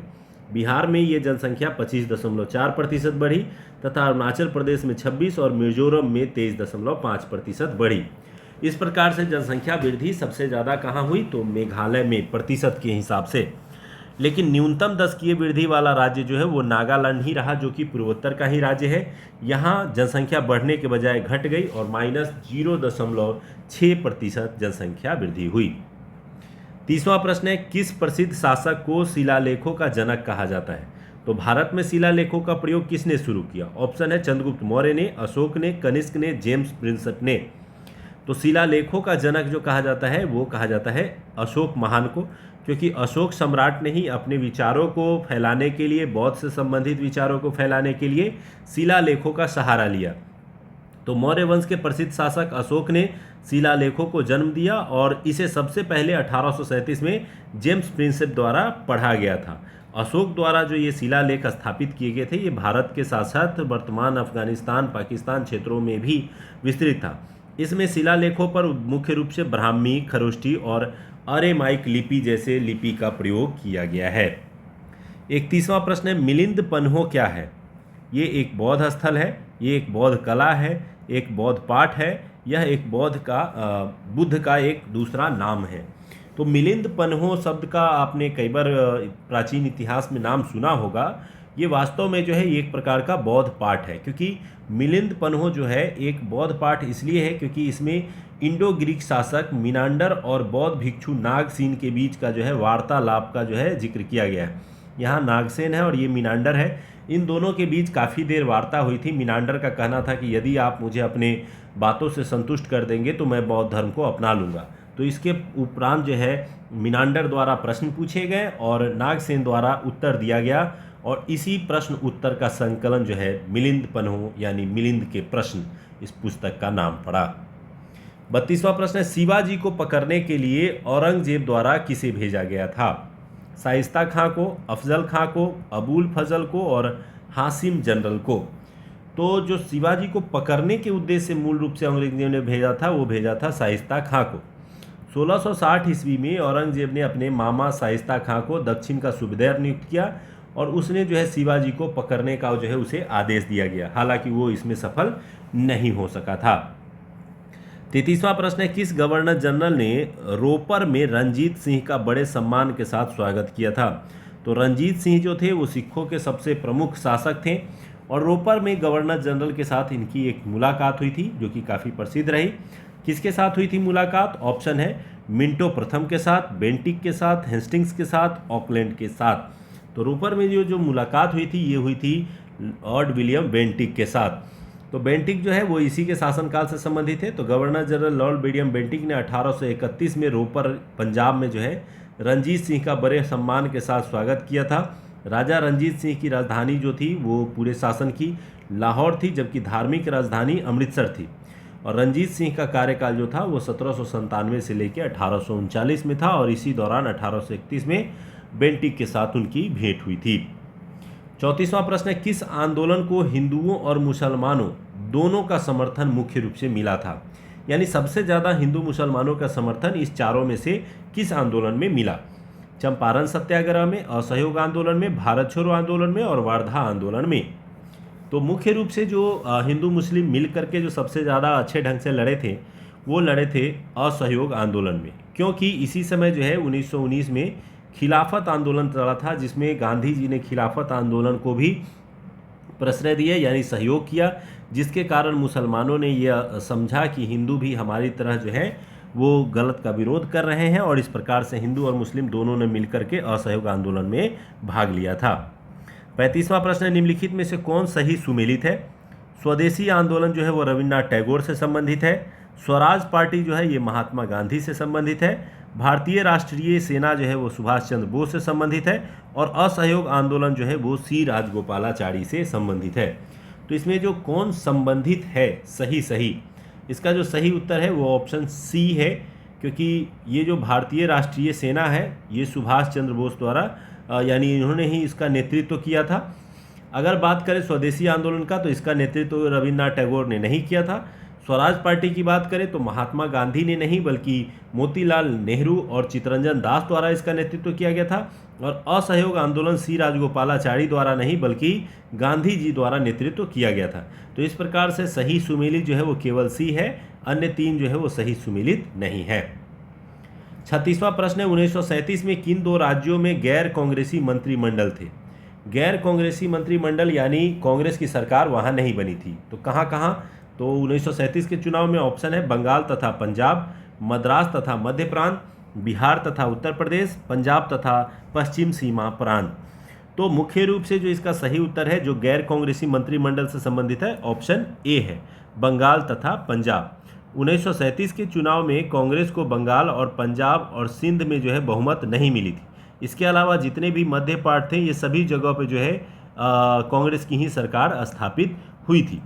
बिहार में ये जनसंख्या 25.4% बढ़ी तथा अरुणाचल प्रदेश में 26 और मिजोरम में 23.5% बढ़ी। इस प्रकार से जनसंख्या वृद्धि सबसे ज़्यादा कहाँ हुई? तो मेघालय में प्रतिशत के हिसाब से। लेकिन न्यूनतम दशकीय वृद्धि वाला राज्य जो है वो नागालैंड ही रहा, जो कि पूर्वोत्तर का ही राज्य है। यहाँ जनसंख्या बढ़ने के बजाय घट गई और -0.6% जनसंख्या वृद्धि हुई। 30वां प्रश्न है, किस प्रसिद्ध शासक को शिलालेखों का जनक कहा जाता है? तो भारत में शिलालेखों का प्रयोग किसने शुरू किया? ऑप्शन है चंद्रगुप्त मौर्य ने, अशोक ने, कनिष्क ने, जेम्स प्रिंसेप ने। तो शिलालेखों का जनक जो कहा जाता है वो कहा जाता है अशोक महान को, क्योंकि अशोक सम्राट ने ही अपने विचारों को फैलाने के लिए, बौद्ध से संबंधित विचारों को फैलाने के लिए शिलालेखों का सहारा लिया। तो मौर्य वंश के प्रसिद्ध शासक अशोक ने शिलालेखों को जन्म दिया और इसे सबसे पहले 1837 में जेम्स प्रिंसेप द्वारा पढ़ा गया था। अशोक द्वारा जो ये शिलालेख स्थापित किए गए थे ये भारत के साथ साथ वर्तमान अफगानिस्तान, पाकिस्तान क्षेत्रों में भी विस्तृत था। इसमें शिलालेखों पर मुख्य रूप से ब्राह्मी, खरोष्ठी और अरेमाइक लिपि जैसे लिपि का प्रयोग किया गया है। 31वां प्रश्न है, मिलिंद पन्हो क्या है? ये एक बौद्ध स्थल है, ये एक बौद्ध कला है, एक बौद्ध पाठ है, यह एक बुद्ध का एक दूसरा नाम है। तो मिलिंद पन्हो शब्द का आपने कई बार प्राचीन इतिहास में नाम सुना होगा। ये वास्तव में जो है एक प्रकार का बौद्ध पाठ है, क्योंकि मिलिंद पन्हो जो है एक बौद्ध पाठ इसलिए है क्योंकि इसमें इंडो ग्रीक शासक मिनांडर और बौद्ध भिक्षु नागसेन के बीच का जो है वार्तालाप का जो है जिक्र किया गया है। यहाँ नागसेन है और ये मिनांडर है। इन दोनों के बीच काफ़ी देर वार्ता हुई थी। मिनांडर का कहना था कि यदि आप मुझे अपने बातों से संतुष्ट कर देंगे तो मैं बौद्ध धर्म को अपना लूँगा। तो इसके उपरांत जो है मिनांडर द्वारा प्रश्न पूछे गए और नागसेन द्वारा उत्तर दिया गया और इसी प्रश्न उत्तर का संकलन जो है मिलिंद पन्हो यानी मिलिंद के प्रश्न इस पुस्तक का नाम पड़ा। 32वां प्रश्न है, शिवाजी को पकड़ने के लिए औरंगजेब द्वारा किसे भेजा गया था? शाइस्ता खां को, अफजल खां को, अबुल फजल को और हासिम जनरल को। तो जो शिवाजी को पकड़ने के उद्देश्य से मूल रूप से औरंगजेब ने भेजा था वो भेजा था शाइस्ता खां को। 1660 ईस्वी में औरंगजेब ने अपने मामा शाइस्ता खां को दक्षिण का सूबेदार नियुक्त किया और उसने जो है शिवाजी को पकड़ने का जो है उसे आदेश दिया गया। हालांकि वो इसमें सफल नहीं हो सका था। 33वां प्रश्न है, किस गवर्नर जनरल ने रोपर में रंजीत सिंह का बड़े सम्मान के साथ स्वागत किया था? तो रंजीत सिंह जो थे वो सिखों के सबसे प्रमुख शासक थे और रोपर में गवर्नर जनरल के साथ इनकी एक मुलाकात हुई थी जो कि काफ़ी प्रसिद्ध रही। किसके साथ हुई थी मुलाकात? ऑप्शन है मिंटो प्रथम के साथ, बेंटिक के साथ, हेस्टिंग्स के साथ, ऑकलैंड के साथ। तो रोपर में जो मुलाकात हुई थी ये हुई थी लॉर्ड विलियम बेंटिक के साथ। तो बेंटिक जो है वो इसी के शासनकाल से संबंधित है। तो governor general Lord William Bentinck ने 1831 में रोपर पंजाब में जो है रंजीत सिंह का बड़े सम्मान के साथ स्वागत किया था। राजा रंजीत सिंह की राजधानी जो थी वो पूरे शासन की लाहौर थी, जबकि धार्मिक राजधानी अमृतसर थी। और रंजीत सिंह का कार्यकाल जो था वो 1797 से लेकर 1839 में था और इसी दौरान 1831 में बेंटिक के साथ उनकी भेंट हुई थी। 34वां प्रश्न है, किस आंदोलन को हिंदुओं और मुसलमानों दोनों का समर्थन मुख्य रूप से मिला था? यानी सबसे ज़्यादा हिंदू मुसलमानों का समर्थन इस चारों में से किस आंदोलन में मिला? चंपारण सत्याग्रह में, असहयोग आंदोलन में, भारत छोड़ो आंदोलन में और वार्धा आंदोलन में। तो मुख्य रूप से जो हिंदू मुस्लिम मिल करके जो सबसे ज़्यादा अच्छे ढंग से लड़े थे वो लड़े थे असहयोग आंदोलन में, क्योंकि इसी समय जो है 1919 में खिलाफत आंदोलन चला था जिसमें गांधी जी ने खिलाफत आंदोलन को भी प्रश्रय दिया यानी सहयोग किया, जिसके कारण मुसलमानों ने यह समझा कि हिंदू भी हमारी तरह जो है वो गलत का विरोध कर रहे हैं और इस प्रकार से हिंदू और मुस्लिम दोनों ने मिलकर के असहयोग आंदोलन में भाग लिया था। 35वां प्रश्न, निम्नलिखित में से कौन सही सुमेलित है? स्वदेशी आंदोलन जो है वो रविन्द्रनाथ टैगोर से संबंधित है, स्वराज पार्टी जो है ये महात्मा गांधी से संबंधित है, भारतीय राष्ट्रीय सेना जो है वो सुभाष चंद्र बोस से संबंधित है और असहयोग आंदोलन जो है वो सी राजगोपालाचारी से संबंधित है। तो इसमें जो कौन संबंधित है सही, इसका जो सही उत्तर है वो ऑप्शन सी है, क्योंकि ये जो भारतीय राष्ट्रीय सेना है ये सुभाष चंद्र बोस द्वारा यानी इन्होंने ही इसका नेतृत्व किया था। अगर बात करें स्वदेशी आंदोलन का तो इसका नेतृत्व रविन्द्रनाथ टैगोर ने नहीं किया था। स्वराज पार्टी की बात करें तो महात्मा गांधी ने नहीं बल्कि मोतीलाल नेहरू और चित्तरंजन दास द्वारा इसका नेतृत्व किया गया था और असहयोग आंदोलन सी राजगोपालाचारी द्वारा नहीं बल्कि गांधी जी द्वारा नेतृत्व किया गया था। तो इस प्रकार से सही सुमेलित जो है वो केवल सी है, अन्य तीन जो है वो सही सुमेलित नहीं है। 36वां प्रश्न है, 1937 में किन दो राज्यों में गैर कांग्रेसी मंत्रिमंडल थे? गैर कांग्रेसी मंत्रिमंडल यानी कांग्रेस की सरकार वहाँ नहीं बनी थी। तो कहाँ? तो 1937 के चुनाव में ऑप्शन है बंगाल तथा पंजाब, मद्रास तथा मध्य प्रांत, बिहार तथा उत्तर प्रदेश, पंजाब तथा पश्चिम सीमा प्रांत। तो मुख्य रूप से जो इसका सही उत्तर है जो गैर कांग्रेसी मंत्रिमंडल से संबंधित है ऑप्शन ए है, बंगाल तथा पंजाब। 1937 के चुनाव में कांग्रेस को बंगाल और पंजाब और सिंध में जो है बहुमत नहीं मिली थी। इसके अलावा जितने भी मध्य पार्ट थे ये सभी जगहों पे जो है कांग्रेस की ही सरकार स्थापित हुई थी।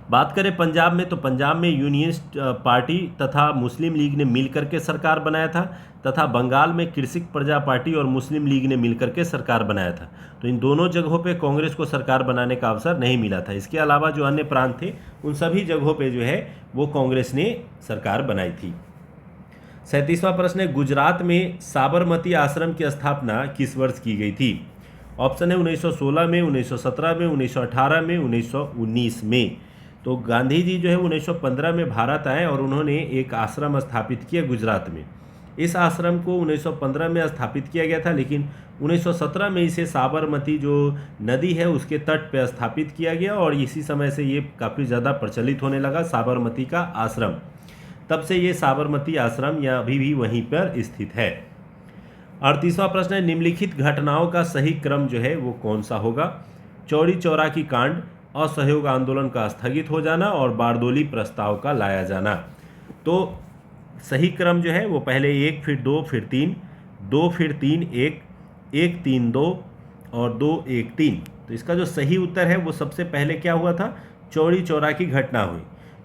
बात करें पंजाब में, तो पंजाब में यूनियनिस्ट पार्टी तथा मुस्लिम लीग ने मिलकर के सरकार बनाया था, तथा बंगाल में कृषक प्रजा पार्टी और मुस्लिम लीग ने मिलकर के सरकार बनाया था। तो इन दोनों जगहों पे कांग्रेस को सरकार बनाने का अवसर नहीं मिला था। इसके अलावा जो अन्य प्रांत थे उन सभी जगहों पे जो है वो कांग्रेस ने सरकार बनाई थी। 37वां प्रश्न है, गुजरात में साबरमती आश्रम की स्थापना किस वर्ष की गई थी? ऑप्शन है 1916 में, 1917 में, 1918 में, 1919 में। तो गांधी जी जो है 1915 में भारत आए और उन्होंने एक आश्रम स्थापित किया गुजरात में। इस आश्रम को 1915 में स्थापित किया गया था, लेकिन 1917 में इसे साबरमती जो नदी है उसके तट पर स्थापित किया गया और इसी समय से ये काफ़ी ज़्यादा प्रचलित होने लगा साबरमती का आश्रम। तब से ये साबरमती आश्रम या अभी भी वहीं पर स्थित है। 38वां प्रश्न है, निम्नलिखित घटनाओं का सही क्रम जो है वो कौन सा होगा? चौरी चौरा की कांड, असहयोग आंदोलन का स्थगित हो जाना और बारदोली प्रस्ताव का लाया जाना। तो सही क्रम जो है वो पहले 1 फिर 2 फिर 3, 2 फिर 3 1, 1 3 2 और 2 1 3। तो इसका जो सही उत्तर है वो सबसे पहले क्या हुआ था? चौरी चौरा की घटना हुई।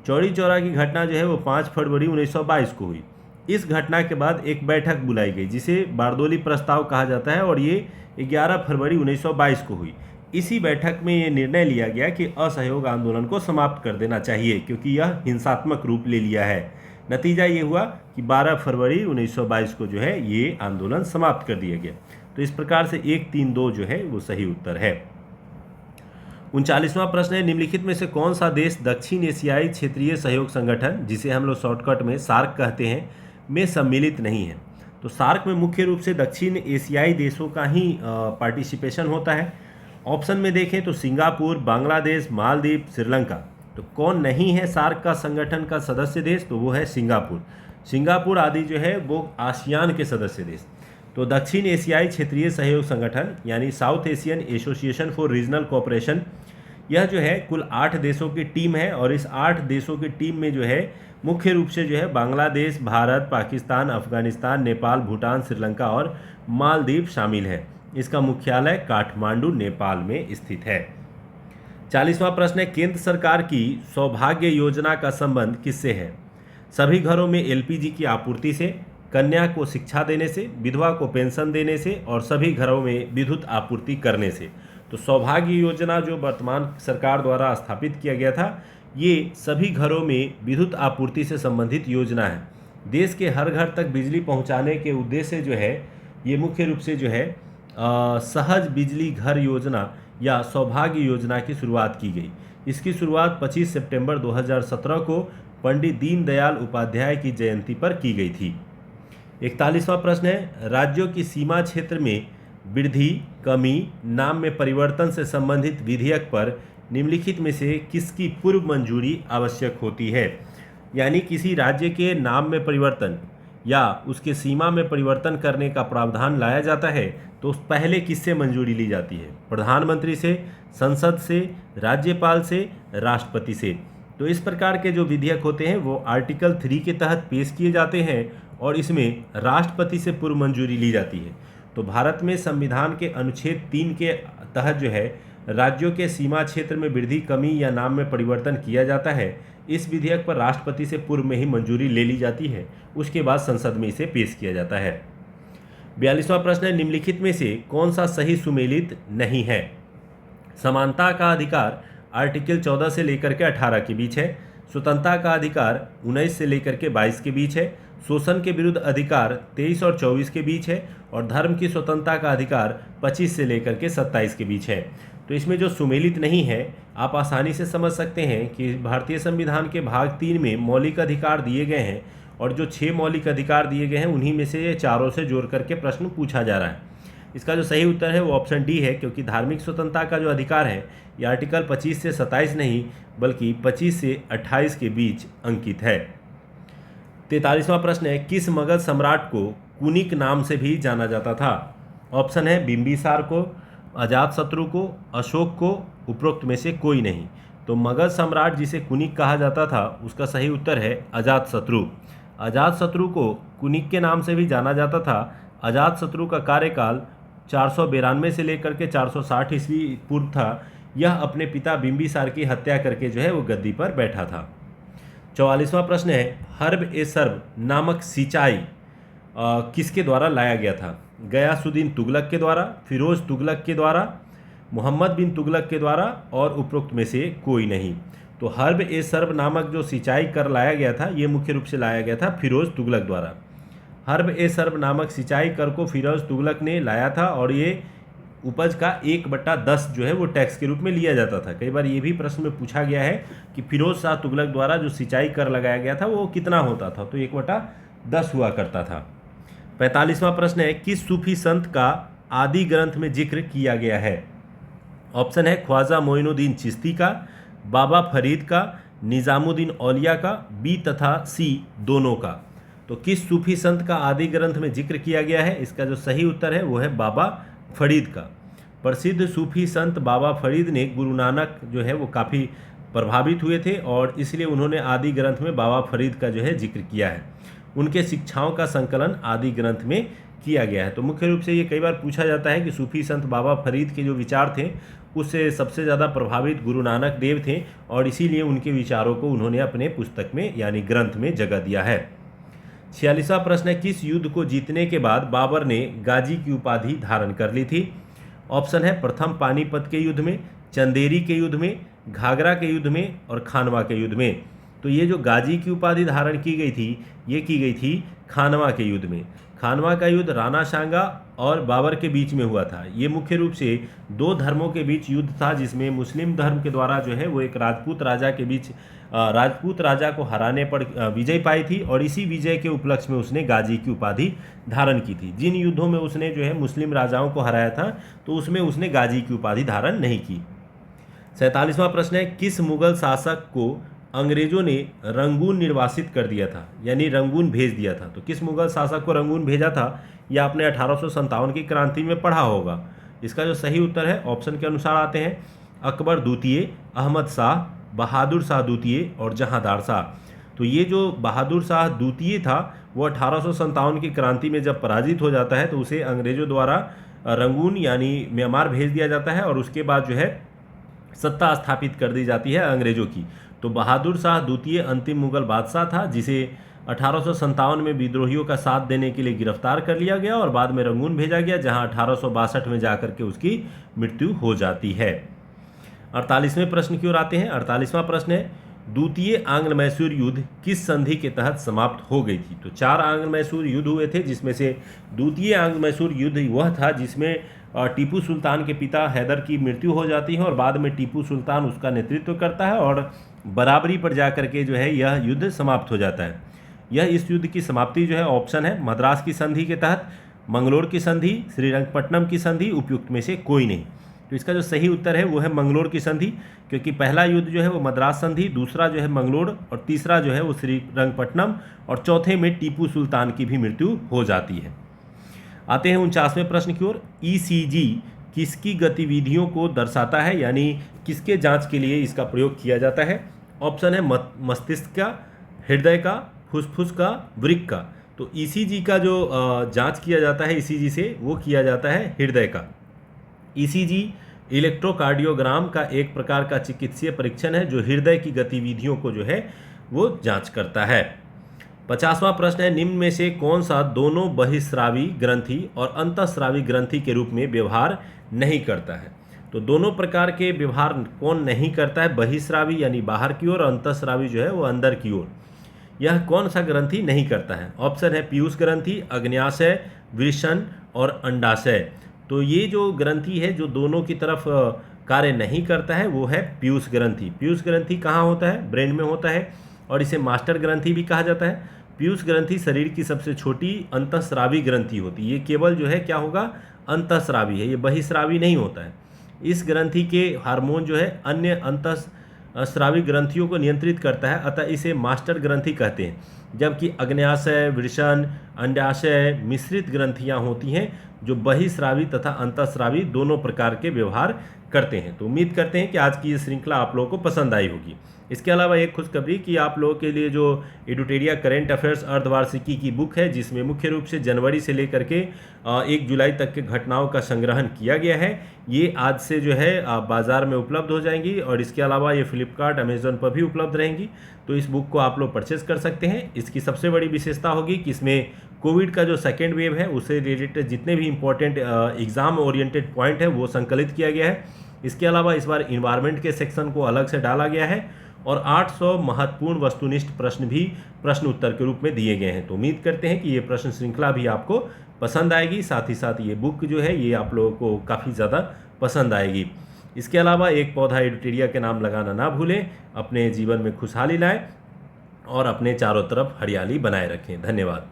चौरी चौरा की घटना जो है वो 5 फरवरी 1922 को हुई। इस घटना के बाद एक बैठक बुलाई गई जिसे बारदोली प्रस्ताव कहा जाता है और ये 11 फरवरी 1922 को हुई। इसी बैठक में ये निर्णय लिया गया कि असहयोग आंदोलन को समाप्त कर देना चाहिए क्योंकि यह हिंसात्मक रूप ले लिया है। नतीजा ये हुआ कि 12 फरवरी 1922 को जो है ये आंदोलन समाप्त कर दिया गया। तो इस प्रकार से 1 3 2 जो है वो सही उत्तर है। 39वां प्रश्न है, निम्नलिखित में से कौन सा देश दक्षिण एशियाई क्षेत्रीय सहयोग संगठन, जिसे हम लोग शॉर्टकट में सार्क कहते हैं, में सम्मिलित नहीं है? तो सार्क में मुख्य रूप से दक्षिण एशियाई देशों का ही पार्टिसिपेशन होता है। ऑप्शन में देखें तो सिंगापुर, बांग्लादेश, मालदीव, श्रीलंका। तो कौन नहीं है सार्क का संगठन का सदस्य देश? तो वो है सिंगापुर। सिंगापुर आदि जो है वो आसियान के सदस्य देश। तो दक्षिण एशियाई क्षेत्रीय सहयोग संगठन यानी south Asian association for regional cooperation, यह जो है कुल 8 देशों की टीम है और इस 8 देशों की टीम में जो है मुख्य रूप से जो है बांग्लादेश, भारत, पाकिस्तान, अफगानिस्तान, नेपाल, भूटान, श्रीलंका और मालदीव शामिल है। इसका मुख्यालय काठमांडू, नेपाल में स्थित है। 40वां प्रश्न है, केंद्र सरकार की सौभाग्य योजना का संबंध किससे है? सभी घरों में एलपीजी की आपूर्ति से, कन्या को शिक्षा देने से, विधवा को पेंशन देने से और सभी घरों में विद्युत आपूर्ति करने से। तो सौभाग्य योजना जो वर्तमान सरकार द्वारा स्थापित किया गया था, ये सभी घरों में विद्युत आपूर्ति से संबंधित योजना है। देश के हर घर तक बिजली पहुंचाने के उद्देश्य से जो है ये मुख्य रूप से जो है सहज बिजली घर योजना या सौभाग्य योजना की शुरुआत की गई। इसकी शुरुआत 25 सितंबर 2017 को पंडित दीनदयाल उपाध्याय की जयंती पर की गई थी। 41वां प्रश्न है, राज्यों की सीमा क्षेत्र में वृद्धि, कमी, नाम में परिवर्तन से संबंधित विधेयक पर निम्नलिखित में से किसकी पूर्व मंजूरी आवश्यक होती है? यानी किसी राज्य के नाम में परिवर्तन या उसके सीमा में परिवर्तन करने का प्रावधान लाया जाता है तो पहले किससे मंजूरी ली जाती है? प्रधानमंत्री से, संसद से, राज्यपाल से, राष्ट्रपति से। तो इस प्रकार के जो विधेयक होते हैं वो आर्टिकल 3 के तहत पेश किए जाते हैं और इसमें राष्ट्रपति से पूर्व मंजूरी ली जाती है। तो भारत में संविधान के अनुच्छेद 3 के तहत जो है राज्यों के सीमा क्षेत्र में वृद्धि, कमी या नाम में परिवर्तन किया जाता है। इस विधेयक पर राष्ट्रपति से पूर्व में ही मंजूरी ले ली जाती है, उसके बाद संसद में इसे पेश किया जाता है। 42वां प्रश्न है, निम्नलिखित में से कौन सा सही सुमेलित नहीं है? समानता का अधिकार आर्टिकल 14 से लेकर के 18 के बीच है। स्वतंत्रता का अधिकार 19 से लेकर के 22 के बीच है। शोषण के विरुद्ध अधिकार 23 और 24 के बीच है और धर्म की स्वतंत्रता का अधिकार 25 से लेकर के 27 के बीच है। तो इसमें जो सुमेलित नहीं है आप आसानी से समझ सकते हैं कि भारतीय संविधान के भाग 3 में मौलिक अधिकार दिए गए हैं और जो 6 मौलिक अधिकार दिए गए हैं उन्हीं में से ये चारों से जोड़ करके प्रश्न पूछा जा रहा है। इसका जो सही उत्तर है वो ऑप्शन डी है, क्योंकि धार्मिक स्वतंत्रता का जो अधिकार है ये आर्टिकल 25 से 27 नहीं बल्कि 25 से 28 के बीच अंकित है। 43वां प्रश्न है, किस मगध सम्राट को कुनिक नाम से भी जाना जाता था? ऑप्शन है बिंबिसार को, अजातशत्रु को, अशोक को, उपरोक्त में से कोई नहीं। तो मगध सम्राट जिसे कुनिक कहा जाता था उसका सही उत्तर है अजातशत्रु। अजातशत्रु को कुनिक के नाम से भी जाना जाता था। अजातशत्रु का कार्यकाल 492 से लेकर के 460 ईस्वी पूर्व था। यह अपने पिता बिंबिसार की हत्या करके जो है वो गद्दी पर बैठा था। 44वां प्रश्न है, हर्ब ए सर्ब नामक सिंचाई किसके द्वारा लाया गया था? गयासुद्दीन तुगलक के द्वारा, फिरोज तुगलक के द्वारा, मोहम्मद बिन तुगलक के द्वारा और उपरोक्त में से कोई नहीं। तो हर्ब ए सर्ब नामक जो सिंचाई कर लाया गया था ये मुख्य रूप से लाया गया था फिरोज तुगलक द्वारा। हर्ब ए सर्ब नामक सिंचाई कर को फिरोज तुगलक ने लाया था और ये उपज का 1/10 जो है वो टैक्स के रूप में लिया जाता था। कई बार ये भी प्रश्न में पूछा गया है कि फिरोज शाह तुगलक द्वारा जो सिंचाई कर लगाया गया था वो कितना होता था, तो 1/10 हुआ करता था। 45वां प्रश्न है, किस सूफी संत का आदि ग्रंथ में जिक्र किया गया है? ऑप्शन है ख्वाजा मोइनुद्दीन चिश्ती का, बाबा फरीद का, निज़ामुद्दीन औलिया का, बी तथा सी दोनों का। तो किस सूफी संत का आदि ग्रंथ में जिक्र किया गया है? इसका जो सही उत्तर है वो है बाबा फरीद का। प्रसिद्ध सूफी संत बाबा फरीद ने गुरु नानक जो है वो काफ़ी प्रभावित हुए थे और इसलिए उन्होंने आदि ग्रंथ में बाबा फरीद का जो है जिक्र किया है। उनके शिक्षाओं का संकलन आदि ग्रंथ में किया गया है। तो मुख्य रूप से ये कई बार पूछा जाता है कि सूफी संत बाबा फरीद के जो विचार थे उससे सबसे ज़्यादा प्रभावित गुरु नानक देव थे और इसीलिए उनके विचारों को उन्होंने अपने पुस्तक में यानी ग्रंथ में जगह दिया है। 46वां प्रश्न है, किस युद्ध को जीतने के बाद बाबर ने गाजी की उपाधि धारण कर ली थी? ऑप्शन है प्रथम पानीपत के युद्ध में, चंदेरी के युद्ध में, घाघरा के युद्ध में और खानवा के युद्ध में। तो ये जो गाजी की उपाधि धारण की गई थी ये की गई थी खानवा के युद्ध में। खानवा का युद्ध राणा सांगा और बाबर के बीच में हुआ था। ये मुख्य रूप से दो धर्मों के बीच युद्ध था जिसमें मुस्लिम धर्म के द्वारा जो है वो एक राजपूत राजा के बीच राजपूत राजा को हराने पर विजय पाई थी और इसी विजय के उपलक्ष्य में उसने गाजी की उपाधि धारण की थी। जिन युद्धों में उसने जो है मुस्लिम राजाओं को हराया था तो उसमें उसने गाजी की उपाधि धारण नहीं की। 47वां प्रश्न है, किस मुगल शासक को अंग्रेजों ने रंगून निर्वासित कर दिया था यानी रंगून भेज दिया था? तो किस मुगल शासक को रंगून भेजा था यह आपने 1857 की क्रांति में पढ़ा होगा। इसका जो सही उत्तर है ऑप्शन के अनुसार आते हैं अकबर द्वितीय, अहमद शाह, बहादुर शाह द्वितीय और जहांदार शाह। तो ये जो बहादुर शाह द्वितीय था वो 1857 की क्रांति में जब पराजित हो जाता है तो उसे अंग्रेजों द्वारा रंगून यानी म्यांमार भेज दिया जाता है और उसके बाद जो है सत्ता स्थापित कर दी जाती है अंग्रेजों की। तो बहादुर शाह द्वितीय अंतिम मुगल बादशाह था जिसे 1857 में विद्रोहियों का साथ देने के लिए गिरफ्तार कर लिया गया और बाद में रंगून भेजा गया जहां 1862 में जाकर के उसकी मृत्यु हो जाती है। 48वें प्रश्न की ओर आते हैं। 48वां प्रश्न है, द्वितीय आंग्ल मैसूर युद्ध किस संधि के तहत समाप्त हो गई थी? तो 4 आंग्ल मैसूर युद्ध हुए थे जिसमें से द्वितीय आंग्ल मैसूर युद्ध वह था जिसमें टीपू सुल्तान के पिता हैदर की मृत्यु हो जाती है और बाद में टीपू सुल्तान उसका नेतृत्व करता है और बराबरी पर जाकर के जो है यह युद्ध समाप्त हो जाता है। यह इस युद्ध की समाप्ति जो है ऑप्शन है मद्रास की संधि के तहत, मंगलोर की संधि, श्रीरंगपट्टनम की संधि, उपयुक्त में से कोई नहीं। तो इसका जो सही उत्तर है वो है मंगलोर की संधि, क्योंकि पहला युद्ध जो है वो मद्रास संधि, दूसरा जो है मंगलोर और तीसरा जो है वो श्रीरंगपट्टनम और चौथे में टीपू सुल्तान की भी मृत्यु हो जाती है। आते हैं 49वें प्रश्न की ओर। ईसीजी किसकी गतिविधियों को दर्शाता है यानी किसके जांच के लिए इसका प्रयोग किया जाता है? ऑप्शन है मस्तिष्क का, हृदय का, फुसफुस का, वृक्क का। तो ईसीजी का जो जांच किया जाता है ईसीजी से वो किया जाता है हृदय का। ईसीजी इलेक्ट्रोकार्डियोग्राम का एक प्रकार का चिकित्सीय परीक्षण है जो हृदय की गतिविधियों को जो है वो जांच करता है। 50वां प्रश्न है, निम्न में से कौन सा दोनों बहिस्रावी ग्रंथि और अंतःस्रावी ग्रंथि के रूप में व्यवहार नहीं करता है? तो दोनों प्रकार के व्यवहार कौन नहीं करता है? बहिस्रावी यानी बाहर की ओर, अंतःस्रावी जो है वो अंदर की ओर। यह कौन सा ग्रंथि नहीं करता है? ऑप्शन है पीयूष ग्रंथि, अग्न्याशय, वृषण और अंडाशय। तो ये जो ग्रंथि है जो दोनों की तरफ कार्य नहीं करता है वो है पीयूष ग्रंथि। पीयूष ग्रंथि कहाँ होता है? ब्रेन में होता है और इसे मास्टर ग्रंथि भी कहा जाता है। पीयूष ग्रंथि शरीर की सबसे छोटी अंतःस्रावी ग्रंथि होती है। ये केवल जो है क्या होगा? अंतःस्रावी है, ये बहिस्रावी नहीं होता है। इस ग्रंथि के हार्मोन जो है अन्य अंतःस्रावी ग्रंथियों को नियंत्रित करता है, अतः इसे मास्टर ग्रंथि कहते हैं। जबकि अग्न्याशय, वृषण, अंडाशय मिश्रित ग्रंथियां होती हैं जो बहिस्रावी तथा अंतःस्रावी दोनों प्रकार के व्यवहार करते हैं। तो उम्मीद करते हैं कि आज की ये श्रृंखला आप लोगों को पसंद आई होगी। इसके अलावा एक खुशखबरी कि आप लोगों के लिए जो एडुटेरिया करेंट अफेयर्स अर्धवार्षिकी की बुक है, जिसमें मुख्य रूप से जनवरी से लेकर के 1 जुलाई तक के घटनाओं का संग्रहण किया गया है, ये आज से जो है बाज़ार में उपलब्ध हो जाएंगी और इसके अलावा ये फ्लिपकार्ट, अमेज़न पर भी उपलब्ध रहेंगी। तो इस बुक को आप लोग परचेज़ कर सकते हैं। इसकी सबसे बड़ी विशेषता होगी कि इसमें कोविड का जो सेकेंड वेव है उससे रिलेटेड जितने भी इंपॉर्टेंट एग्ज़ाम ओरिएंटेड पॉइंट है वो संकलित किया गया है। इसके अलावा इस बार इन्वायरमेंट के सेक्शन को अलग से डाला गया है और 800 महत्वपूर्ण वस्तुनिष्ठ प्रश्न भी प्रश्न उत्तर के रूप में दिए गए हैं। तो उम्मीद करते हैं कि ये प्रश्न श्रृंखला भी आपको पसंद आएगी, साथ ही साथ ये बुक जो है ये आप लोगों को काफ़ी ज़्यादा पसंद आएगी। इसके अलावा एक पौधा एडुटेरिया के नाम लगाना ना भूलें। अपने जीवन में खुशहाली लाएं और अपने चारों तरफ हरियाली बनाए रखें। धन्यवाद।